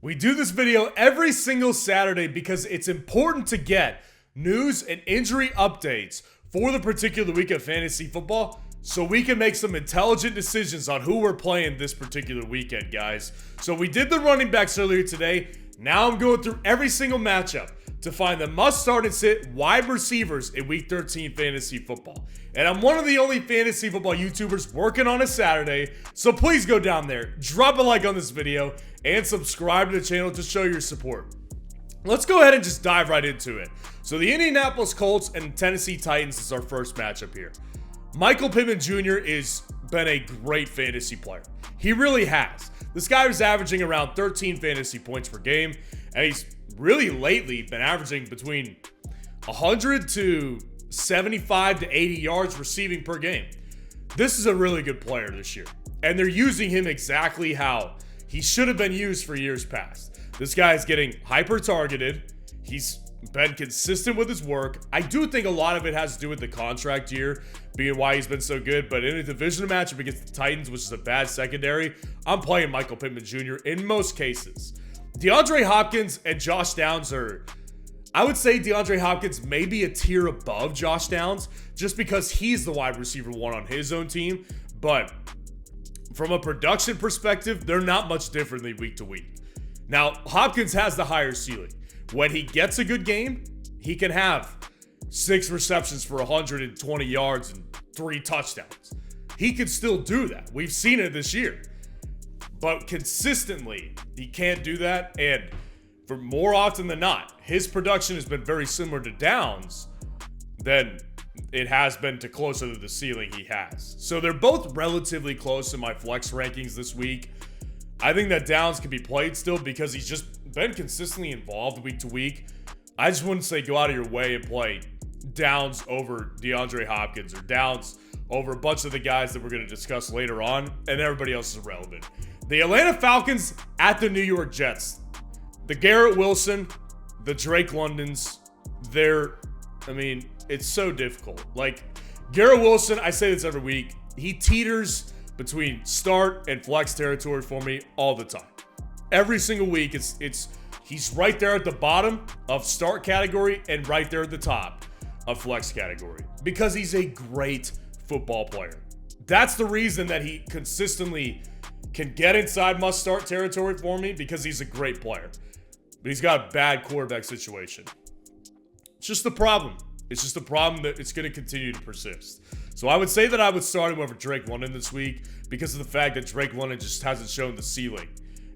We do this video every single Saturday because it's important to get news and injury updates for the particular week of fantasy football so we can make some intelligent decisions on who we're playing this particular weekend, guys. So we did the running backs earlier today. Now I'm going through every single matchup to find the must-start and sit wide receivers in Week 13 fantasy football. And I'm one of the only fantasy football YouTubers working on a Saturday, so please go down there, drop a like on this video, and subscribe to the channel to show your support. Let's go ahead and just dive right into it. So the Indianapolis Colts and Tennessee Titans is our first matchup here. Michael Pittman Jr. has been a great fantasy player. He really has. This guy was averaging around 13 fantasy points per game, and he's really lately been averaging between 100 to 75 to 80 yards receiving per game. This is a really good player this year, and they're using him exactly how he should have been used for years past. This guy is getting hyper-targeted. He's been consistent with his work. I do think a lot of it has to do with the contract year being why he's been so good, but in a divisional matchup against the Titans, which is a bad secondary, I'm playing Michael Pittman Jr. in most cases. DeAndre Hopkins and Josh Downs are, I would say DeAndre Hopkins may be a tier above Josh Downs just because he's the wide receiver one on his own team, but from a production perspective, they're not much differently week to week. Now, Hopkins has the higher ceiling. When he gets a good game, he can have 6 receptions for 120 yards and 3 touchdowns. He can still do that. We've seen it this year. But consistently, he can't do that. And for more often than not, his production has been very similar to Downs than it has been to closer to the ceiling he has. So they're both relatively close in my flex rankings this week. I think that Downs can be played still because he's just been consistently involved week to week. I just wouldn't say go out of your way and play Downs over DeAndre Hopkins or Downs over a bunch of the guys that we're going to discuss later on, and everybody else is irrelevant. The Atlanta Falcons at the New York Jets. The Garrett Wilson, the Drake Londons, it's so difficult. Like, Garrett Wilson, I say this every week, he teeters between start and flex territory for me all the time. Every single week, he's right there at the bottom of start category and right there at the top of flex category because he's a great football player. That's the reason that he consistently can get inside must-start territory for me because he's a great player. But he's got a bad quarterback situation. It's just the problem. It's just a problem that it's going to continue to persist. So I would say that I would start him over Drake London this week because of the fact that Drake London just hasn't shown the ceiling.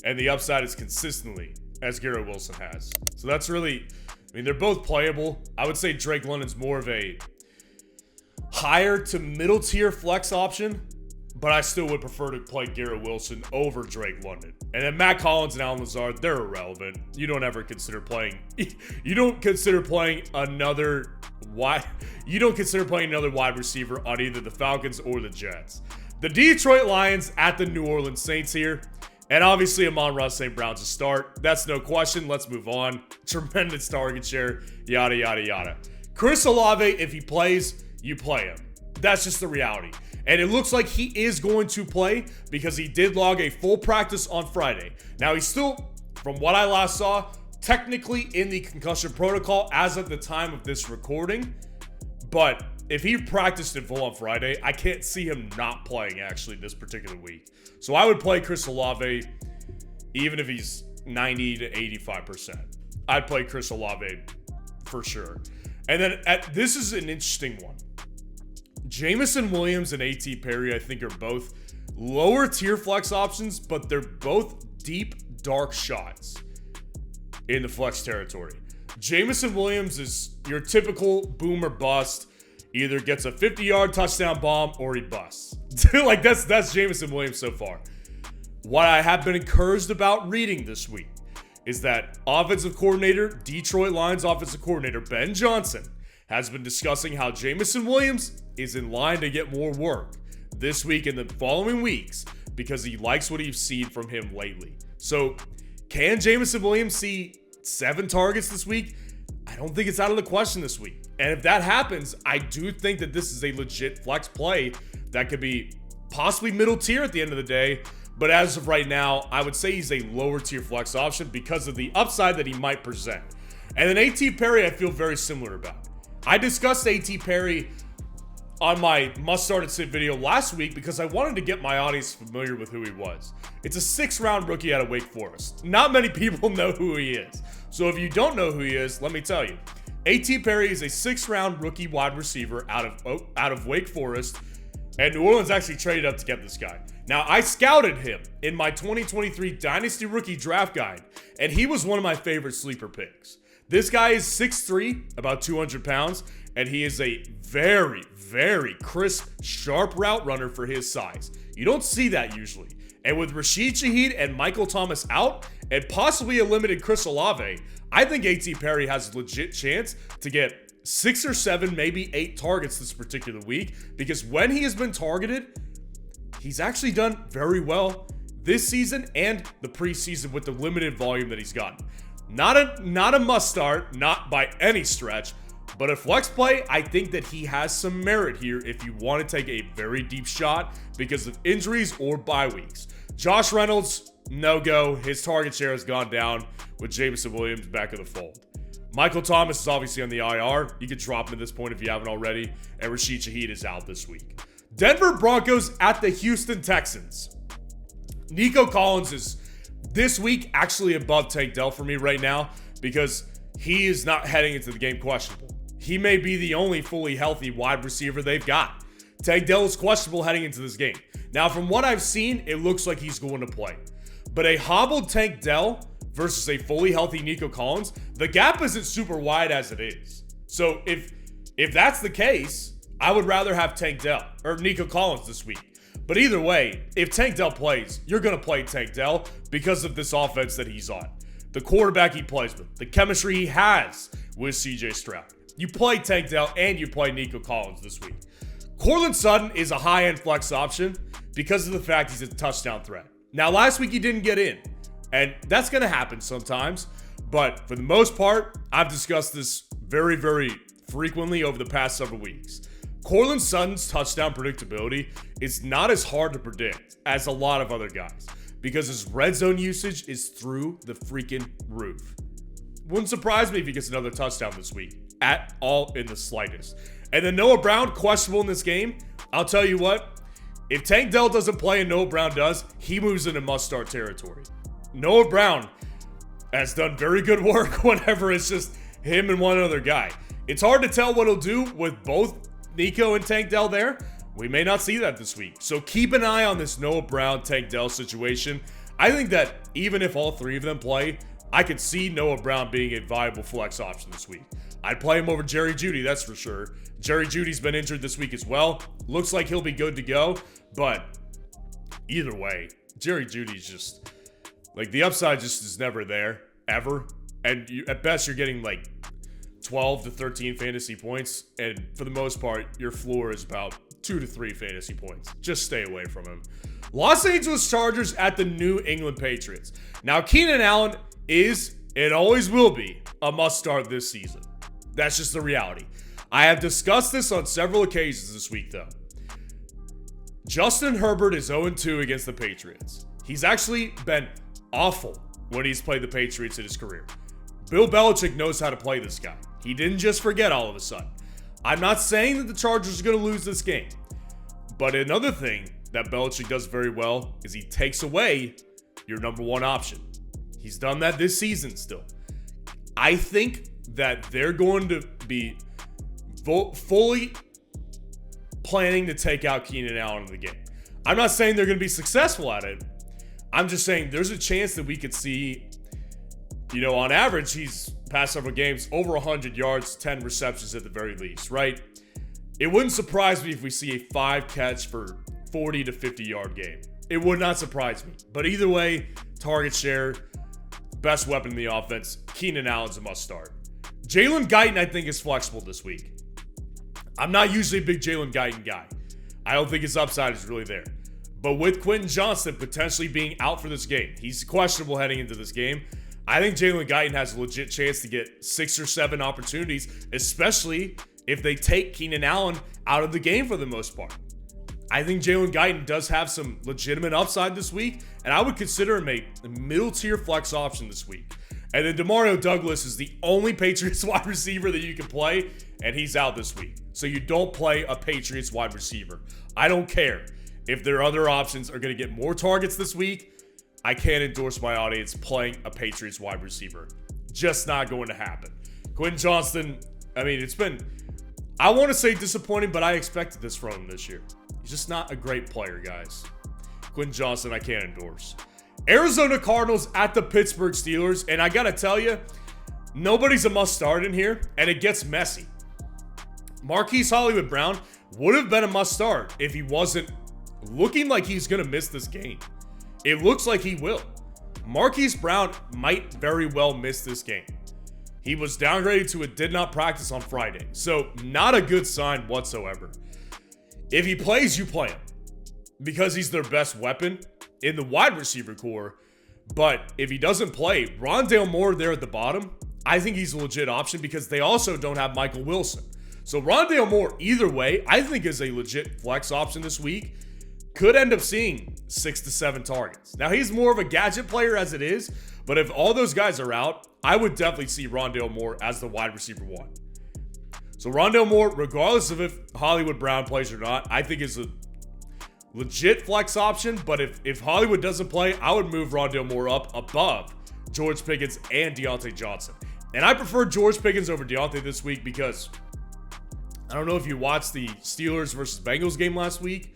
And the upside is consistently as Garrett Wilson has. So that's really, they're both playable. I would say Drake London's more of a higher to middle tier flex option, but I still would prefer to play Garrett Wilson over Drake London. And then Matt Collins and Allen Lazard, they're irrelevant. You don't ever consider playing, another wide receiver on either the Falcons or the Jets. The Detroit Lions at the New Orleans Saints here. And obviously, Amon-Ra St. Brown's a start. That's no question. Let's move on. Tremendous target share, yada, yada, yada. Chris Olave, if he plays, you play him. That's just the reality. And it looks like he is going to play because he did log a full practice on Friday. Now, he's still, from what I last saw, technically in the concussion protocol as of the time of this recording. But if he practiced in full on Friday, I can't see him not playing actually this particular week. So I would play Chris Olave even if he's 90 to 85%. I'd play Chris Olave for sure. And then this is an interesting one. Jamison Williams and A.T. Perry, I think, are both lower tier flex options, but they're both deep, dark shots in the flex territory. Jamison Williams is your typical boom or bust. Either gets a 50-yard touchdown bomb or he busts. Like, that's Jamison Williams so far. What I have been encouraged about reading this week is that Detroit Lions offensive coordinator, Ben Johnson, has been discussing how Jamison Williams is in line to get more work this week and the following weeks because he likes what he's seen from him lately. So, can Jamison Williams see 7 targets this week? I don't think it's out of the question this week. And if that happens, I do think that this is a legit flex play that could be possibly middle tier at the end of the day, But as of right now, I would say he's a lower tier flex option because of the upside that he might present. And then A.T. Perry, I feel very similar about. I discussed A.T. Perry on my must start and sit video last week because I wanted to get my audience familiar with who he was. It's a 6th round rookie out of Wake Forest. Not many people know who he is. So if you don't know who he is, let me tell you. A.T. Perry is a 6th round rookie wide receiver out of Wake Forest, and New Orleans actually traded up to get this guy. Now, I scouted him in my 2023 Dynasty Rookie Draft Guide, and he was one of my favorite sleeper picks. This guy is 6'3", about 200 pounds, and he is a very, very crisp, sharp route runner for his size. You don't see that usually. And with Rashid Shaheed and Michael Thomas out, and possibly a limited Chris Olave, I think A.T. Perry has a legit chance to get 6 or 7, maybe 8 targets this particular week, because when he has been targeted, he's actually done very well this season and the preseason with the limited volume that he's gotten. Not a must start, not by any stretch, but a flex play. I think that he has some merit here if you want to take a very deep shot because of injuries or bye weeks. Josh Reynolds, no go. His target share has gone down with Jameson Williams back in the fold. Michael Thomas is obviously on the IR. You can drop him at this point if you haven't already. And Rashid Shaheed is out this week. Denver Broncos at the Houston Texans. Nico Collins is this week actually above Tank Dell for me right now because he is not heading into the game questionable. He may be the only fully healthy wide receiver they've got. Tank Dell is questionable heading into this game. Now, from what I've seen, it looks like he's going to play. But a hobbled Tank Dell versus a fully healthy Nico Collins, the gap isn't super wide as it is. So if that's the case, I would rather have Tank Dell or Nico Collins this week. But either way, if Tank Dell plays, you're going to play Tank Dell because of this offense that he's on. The quarterback he plays with, the chemistry he has with CJ Stroud. You play Tank Dell and you play Nico Collins this week. Courtland Sutton is a high-end flex option because of the fact he's a touchdown threat. Now, last week he didn't get in, and that's going to happen sometimes. But for the most part, I've discussed this very, very frequently over the past several weeks. Courtland Sutton's touchdown predictability is not as hard to predict as a lot of other guys because his red zone usage is through the freaking roof. Wouldn't surprise me if he gets another touchdown this week at all in the slightest. And then Noah Brown, questionable in this game. I'll tell you what, if Tank Dell doesn't play and Noah Brown does, he moves into must-start territory. Noah Brown has done very good work whenever it's just him and one other guy. It's hard to tell what he'll do with both Nico and Tank Dell there. We may not see that this week. So keep an eye on this Noah Brown, Tank Dell situation. I think that even if all three of them play, I could see Noah Brown being a viable flex option this week. I'd play him over Jerry Jeudy, that's for sure. Jerry Jeudy's been injured this week as well. Looks like he'll be good to go. But either way, Jerry Jeudy's just, like, the upside just is never there, ever. And at best, you're getting, like, 12 to 13 fantasy points. And for the most part, your floor is about 2 to 3 fantasy points. Just stay away from him. Los Angeles Chargers at the New England Patriots. Now, Keenan Allen is, and always will be, a must-start this season. That's just the reality. I have discussed this on several occasions this week, though. Justin Herbert is 0-2 against the Patriots. He's actually been awful when he's played the Patriots in his career. Bill Belichick knows how to play this guy. He didn't just forget all of a sudden. I'm not saying that the Chargers are going to lose this game. But another thing that Belichick does very well is he takes away your number one option. He's done that this season still. I think that they're going to be fully planning to take out Keenan Allen in the game. I'm not saying they're going to be successful at it. I'm just saying there's a chance that we could see, on average, he's past several games, over 100 yards, 10 receptions at the very least, right? It wouldn't surprise me if we see a 5-catch for 40 to 50-yard game. It would not surprise me. But either way, target share, best weapon in the offense, Keenan Allen's a must-start. Jalen Guyton, I think, is flexible this week. I'm not usually a big Jalen Guyton guy. I don't think his upside is really there. But with Quentin Johnston potentially being out for this game, he's questionable heading into this game. I think Jalen Guyton has a legit chance to get 6 or 7 opportunities, especially if they take Keenan Allen out of the game for the most part. I think Jalen Guyton does have some legitimate upside this week, and I would consider him a middle-tier flex option this week. And then Demario Douglas is the only Patriots wide receiver that you can play, and he's out this week. So you don't play a Patriots wide receiver. I don't care if their other options are going to get more targets this week. I can't endorse my audience playing a Patriots wide receiver. Just not going to happen. Quentin Johnston, I mean, it's been, I want to say disappointing, but I expected this from him this year. He's just not a great player, guys. Quentin Johnston, I can't endorse. Arizona Cardinals at the Pittsburgh Steelers, and I got to tell you, nobody's a must-start in here, and it gets messy. Marquise Hollywood Brown would have been a must-start if he wasn't looking like he's going to miss this game. It looks like he will. Marquise Brown might very well miss this game. He was downgraded to a did not practice on Friday, so not a good sign whatsoever. If he plays, you play him because he's their best weapon in the wide receiver core. But if he doesn't play, Rondale Moore there at the bottom, I think he's a legit option because they also don't have Michael Wilson. So Rondale Moore, either way, I think is a legit flex option this week. Could end up seeing 6 to 7 targets. Now, he's more of a gadget player as it is, but if all those guys are out, I would definitely see Rondale Moore as the wide receiver 1. So Rondale Moore, regardless of if Hollywood Brown plays or not, I think is a legit flex option. But if Hollywood doesn't play, I would move Rondale Moore up above George Pickens and Deontay Johnson. And I prefer George Pickens over Deontay this week because I don't know if you watched the Steelers versus Bengals game last week,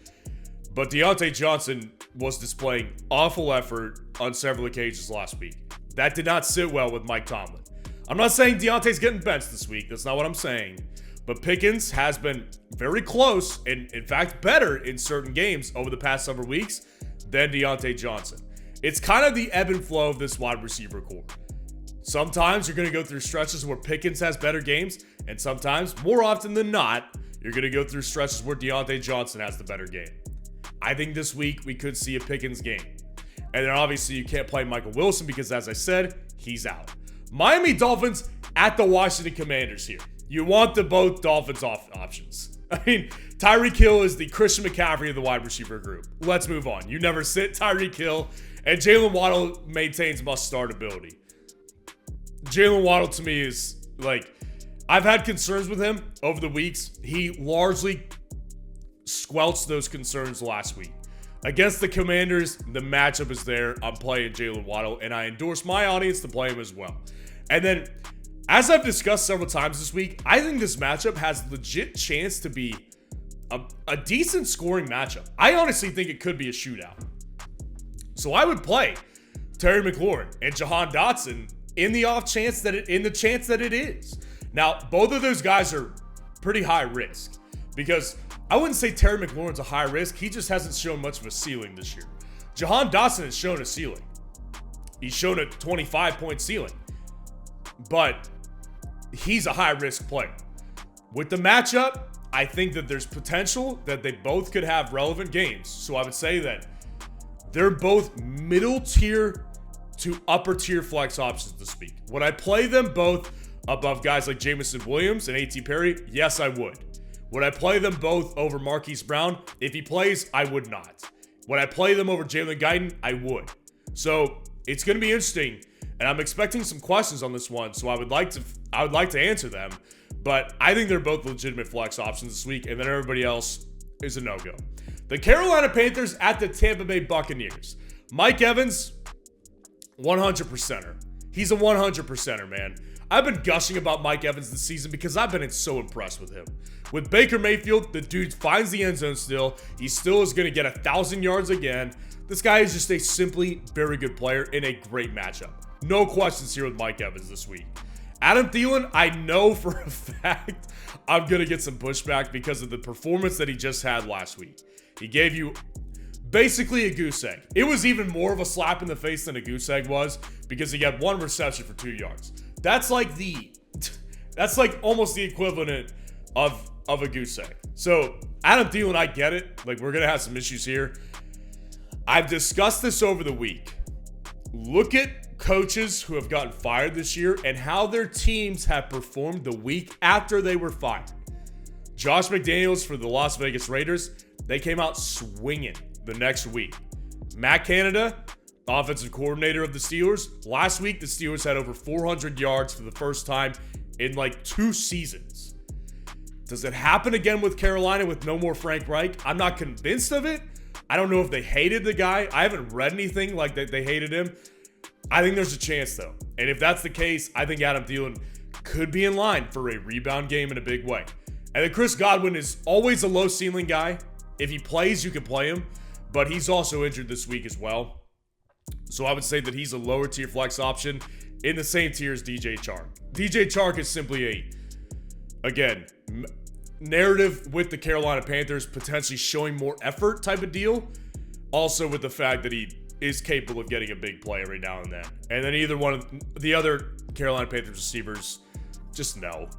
but Deontay Johnson was displaying awful effort on several occasions last week. That did not sit well with Mike Tomlin. I'm not saying Deontay's getting benched this week. That's not what I'm saying. But Pickens has been very close and, in fact, better in certain games over the past several weeks than Deontay Johnson. It's kind of the ebb and flow of this wide receiver core. Sometimes you're going to go through stretches where Pickens has better games, and sometimes, more often than not, you're going to go through stretches where Deontay Johnson has the better game. I think this week we could see a Pickens game. And then obviously you can't play Michael Wilson because, as I said, he's out. Miami Dolphins at the Washington Commanders here. You want the both Dolphins options. I mean, Tyreek Hill is the Christian McCaffrey of the wide receiver group. Let's move on. You never sit Tyreek Hill, and Jalen Waddle maintains must-start ability. Jalen Waddle to me is like, I've had concerns with him over the weeks. He largely squelched those concerns last week. Against the Commanders, the matchup is there. I'm playing Jalen Waddle, and I endorse my audience to play him as well. And then, as I've discussed several times this week, I think this matchup has legit chance to be a decent scoring matchup. I honestly think it could be a shootout. So I would play Terry McLaurin and Jahan Dotson in the chance that it is. Now, both of those guys are pretty high risk because I wouldn't say Terry McLaurin's a high risk. He just hasn't shown much of a ceiling this year. Jahan Dotson has shown a ceiling. He's shown a 25-point ceiling. But he's a high-risk player. With the matchup, I think that there's potential that they both could have relevant games. So I would say that they're both middle-tier to upper-tier flex options this week. Would I play them both above guys like Jamison Williams and A.T. Perry? Yes, I would. Would I play them both over Marquise Brown? If he plays, I would not. Would I play them over Jalen Guyton? I would. So it's going to be interesting, and I'm expecting some questions on this one. So I would like to answer them, but I think they're both legitimate flex options this week, and then everybody else is a no-go. The Carolina Panthers at the Tampa Bay Buccaneers. Mike Evans, 100%er. He's a 100%er, man. I've been gushing about Mike Evans this season because I've been so impressed with him. With Baker Mayfield, the dude finds the end zone still. He still is going to get 1,000 yards again. This guy is just a simply very good player in a great matchup. No questions here with Mike Evans this week. Adam Thielen, I know for a fact I'm going to get some pushback because of the performance that he just had last week. He gave you basically a goose egg. It was even more of a slap in the face than a goose egg was because he got one reception for 2 yards. That's like almost the equivalent of a goose egg. So Adam Thielen, I get it. Like, we're going to have some issues here. I've discussed this over the week. Look at coaches who have gotten fired this year and how their teams have performed the week after they were fired. Josh McDaniels for the Las Vegas Raiders, They came out swinging the next week. Matt Canada, offensive coordinator of the Steelers. Last week, the Steelers had over 400 yards for the first time in like 2 seasons. Does it happen again with Carolina with no more Frank Reich? I'm not convinced of it. I don't know if they hated the guy. I haven't read anything like that they hated him. I think there's a chance, though. And if that's the case, I think Adam Thielen could be in line for a rebound game in a big way. And then Chris Godwin is always a low-ceiling guy. If he plays, you can play him. But he's also injured this week as well. So I would say that he's a lower-tier flex option in the same tier as DJ Chark. DJ Chark is simply again, narrative with the Carolina Panthers potentially showing more effort type of deal. Also with the fact that he is capable of getting a big play every now and then. And then either one of the other Carolina Panthers receivers, just no.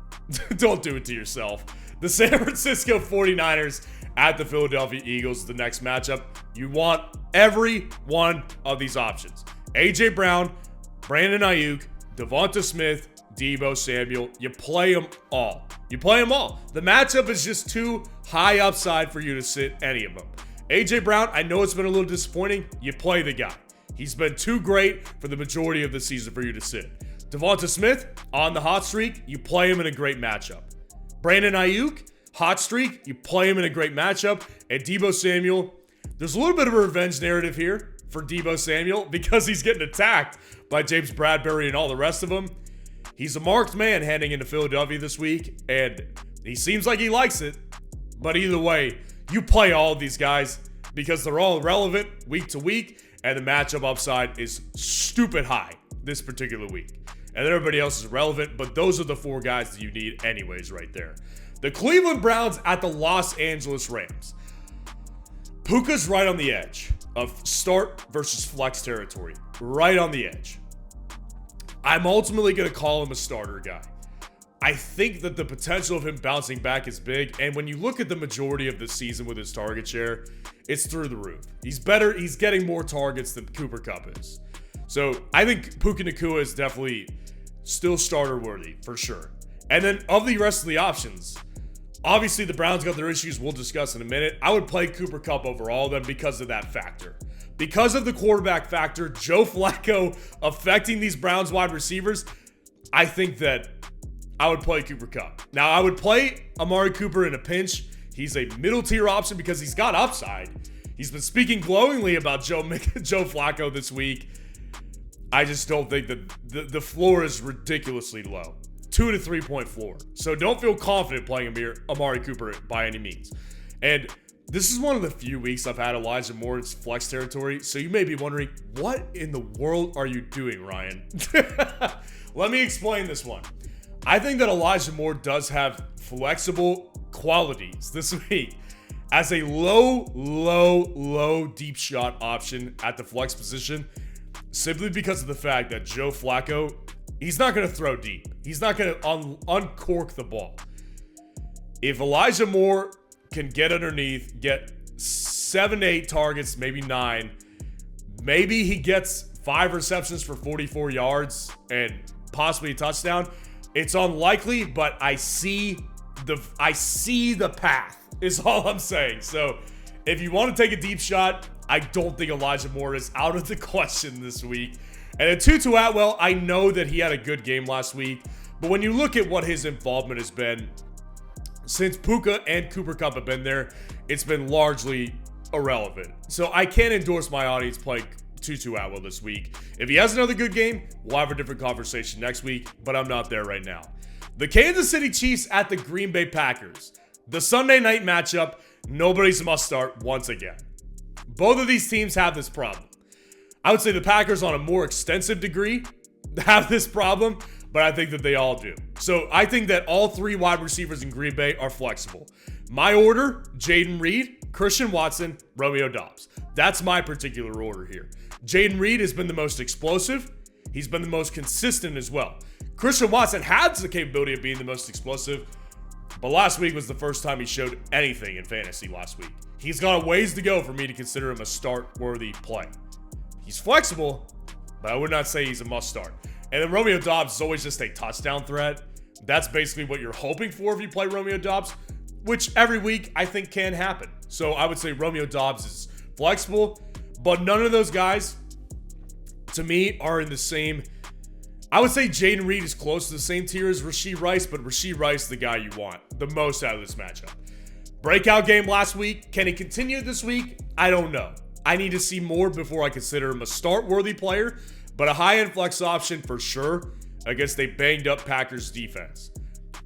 Don't do it to yourself. The San Francisco 49ers at the Philadelphia Eagles, the next matchup. You want every one of these options. A.J. Brown, Brandon Ayuk, Devonta Smith, Deebo Samuel. You play them all. You play them all. The matchup is just too high upside for you to sit any of them. A.J. Brown, I know it's been a little disappointing. You play the guy. He's been too great for the majority of the season for you to sit. Devonta Smith, on the hot streak, you play him in a great matchup. Brandon Ayuk, hot streak, you play him in a great matchup. And Deebo Samuel, there's a little bit of a revenge narrative here for Deebo Samuel because he's getting attacked by James Bradbury and all the rest of them. He's a marked man heading into Philadelphia this week, and he seems like he likes it. But either way, you play all of these guys because they're all relevant week to week, and the matchup upside is stupid high this particular week. And everybody else is relevant, but those are the 4 guys that you need anyways right there. The Cleveland Browns at the Los Angeles Rams. Puka's right on the edge of start versus flex territory. Right on the edge. I'm ultimately going to call him a starter guy. I think that the potential of him bouncing back is big, and when you look at the majority of the season with his target share, it's through the roof. He's better, he's getting more targets than Cooper Kupp is. So I think Puka Nacua is definitely still starter worthy, for sure. And then of the rest of the options, obviously the Browns got their issues we'll discuss in a minute. I would play Cooper Kupp over all of them because of that factor. Because of the quarterback factor, Joe Flacco affecting these Browns wide receivers, I think that I would play Cooper Kupp. Now, I would play Amari Cooper in a pinch. He's a middle tier option because he's got upside. He's been speaking glowingly about Joe Flacco this week. I just don't think that the floor is ridiculously low. 2 to 3 point floor. So don't feel confident playing Amari Cooper by any means. And this is one of the few weeks I've had Elijah Moore in flex territory. So you may be wondering, what in the world are you doing, Ryan? Let me explain this one. I think that Elijah Moore does have flexible qualities this week as a low deep shot option at the flex position, simply because of the fact that Joe Flacco, he's not going to throw deep. He's not going to uncork the ball. If Elijah Moore can get underneath, get 7 to 8 targets, maybe 9, maybe he gets 5 receptions for 44 yards and possibly a touchdown. It's unlikely, but I see the path is all I'm saying. So if you want to take a deep shot, I don't think Elijah Moore is out of the question this week. And then Tutu Atwell, I know that he had a good game last week, but when you look at what his involvement has been since Puka and Cooper Kupp have been there, it's been largely irrelevant. So I can't endorse my audience playing Tutu Atwell this week. If he has another good game, we'll have a different conversation next week, but I'm not there right now. The Kansas City Chiefs at the Green Bay Packers. The Sunday night matchup, nobody's a must start once again. Both of these teams have this problem. I would say the Packers on a more extensive degree have this problem, but I think that they all do. So I think that all 3 wide receivers in Green Bay are flexible. My order, Jaden Reed, Christian Watson, Romeo Doubs. That's my particular order here. Jaden Reed has been the most explosive. He's been the most consistent as well. Christian Watson has the capability of being the most explosive, but last week was the first time he showed anything in fantasy last week. He's got a ways to go for me to consider him a start-worthy play. He's flexible, but I would not say he's a must-start. And then Romeo Doubs is always just a touchdown threat. That's basically what you're hoping for if you play Romeo Doubs, which every week I think can happen. So I would say Romeo Doubs is flexible, but none of those guys, to me, are in the same. I would say Jaden Reed is close to the same tier as Rashee Rice, but Rashee Rice is the guy you want the most out of this matchup. Breakout game last week. Can he continue this week? I don't know. I need to see more before I consider him a start-worthy player, but a high-end flex option for sure against a banged-up Packers defense.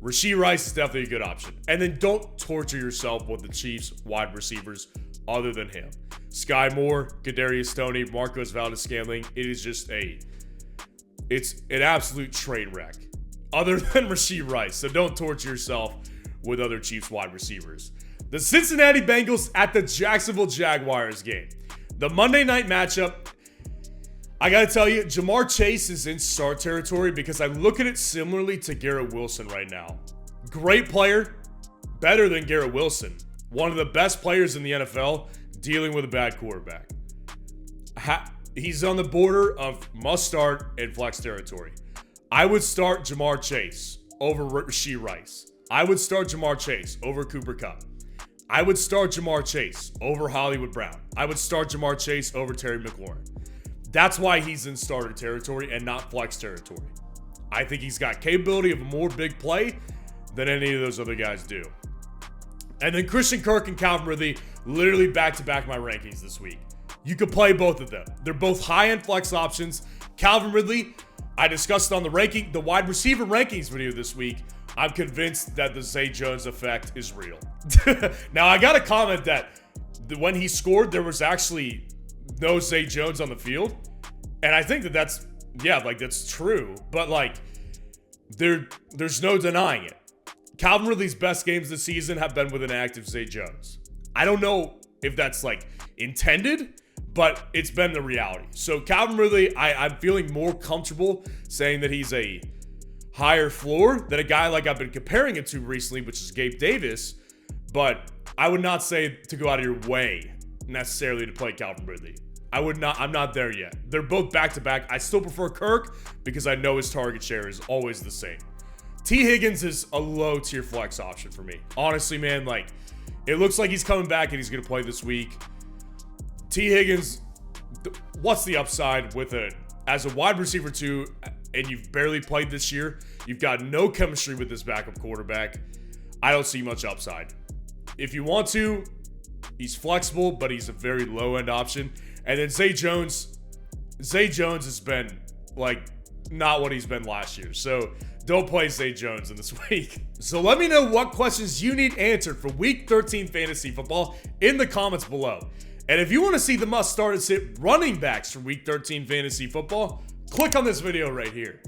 Rashee Rice is definitely a good option. And then don't torture yourself with the Chiefs wide receivers other than him. Sky Moore, Kadarius Stoney, Marcos Valdes-Scantling. It's an absolute train wreck other than Rashee Rice. So don't torture yourself with other Chiefs wide receivers. The Cincinnati Bengals at the Jacksonville Jaguars game. The Monday night matchup. I got to tell you, Jamar Chase is in start territory because I look at it similarly to Garrett Wilson right now. Great player, better than Garrett Wilson. One of the best players in the NFL dealing with a bad quarterback. He's on the border of must start and flex territory. I would start Jamar Chase over Rashee Rice. I would start Jamar Chase over Cooper Kupp. I would start Jamar Chase over Hollywood Brown. I would start Jamar Chase over Terry McLaurin. That's why he's in starter territory and not flex territory. I think he's got capability of a more big play than any of those other guys do. And then Christian Kirk and Calvin Ridley literally back-to-back my rankings this week. You could play both of them. They're both high-end flex options. Calvin Ridley, I discussed on the wide receiver rankings video this week. I'm convinced that the Zay Jones effect is real. Now, I got to comment that when he scored, there was actually no Zay Jones on the field. And I think that's true. But, there's no denying it. Calvin Ridley's best games this season have been with an active Zay Jones. I don't know if that's, intended, but it's been the reality. So, Calvin Ridley, I'm feeling more comfortable saying that he's a higher floor than a guy like I've been comparing it to recently, which is Gabe Davis. But I would not say to go out of your way necessarily to play Calvin Ridley. I'm not there yet. They're both back-to-back. I still prefer Kirk because I know his target share is always the same. T. Higgins is a low-tier flex option for me. Honestly, man, it looks like he's coming back and he's going to play this week. T. Higgins, what's the upside with as a wide receiver too, and you've barely played this year? You've got no chemistry with this backup quarterback. I don't see much upside. If you want to, he's flexible, but he's a very low-end option. And then Zay Jones has been, not what he's been last year. So don't play Zay Jones in this week. So let me know what questions you need answered for Week 13 Fantasy Football in the comments below. And if you want to see the must-start and sit running backs for Week 13 Fantasy Football, click on this video right here.